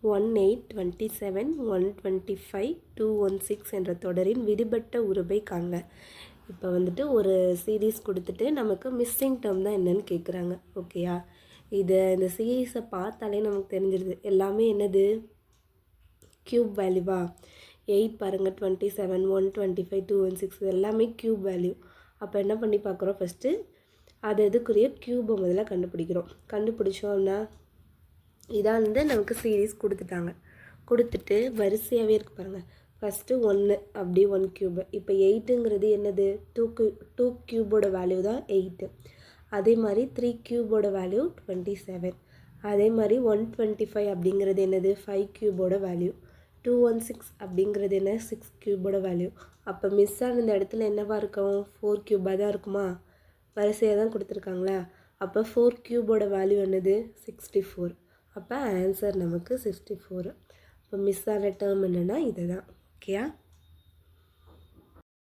18, 27, 125, 216 என்ற தொடரின் விடுபட்ட உறுப்பை காண்க. இப்போ வந்துட்டு ஒரு சீரீஸ் கொடுத்துட்டு நமக்கு மிஸ்ஸிங் டேர்ம் தான் என்னன்னு கேட்குறாங்க. ஓகேயா, இந்த சீரீஸை பார்த்தாலே நமக்கு தெரிஞ்சிருது எல்லாமே என்னது, க்யூப் வேல்யூவா. 8 பாருங்கள், 27, 125, 216 இது எல்லாமே க்யூப் வேல்யூ. அப்போ என்ன பண்ணி பார்க்குறோம், ஃபஸ்ட்டு அது எதுக்குரிய க்யூபை முதல்ல கண்டுபிடிக்கிறோம். கண்டுபிடிச்சோம்னா இதான் நமக்கு சீரீஸ் கொடுத்துட்டாங்க. கொடுத்துட்டு வரிசையாகவே இருக்குது பாருங்கள். ஃபஸ்ட்டு 1 அப்படி 1 க்யூபு. இப்போ 8ங்கிறது என்னது, 2 க்யூபோட வேல்யூ தான் 8. அதே மாதிரி 3 க்யூபோட வேல்யூ 27. அதே மாதிரி 125 அப்படிங்கிறது என்னது, 5 க்யூபோட வேல்யூ. 216 அப்படிங்கிறது என்ன, 6 க்யூபோட வேல்யூ. அப்போ மிஸ் ஆன இந்த இடத்துல என்னவா இருக்கும், 4 க்யூபாக தான் இருக்குமா. வரிசையாக தான் கொடுத்துருக்காங்களா. அப்போ 4 க்யூபோட வேல்யூ என்னது, 64. அப்போ ஆன்சர் நமக்கு 64. இப்போ மிஸ் ஆன டேர்ம் என்னென்னா இதுதான். ஓகேயா.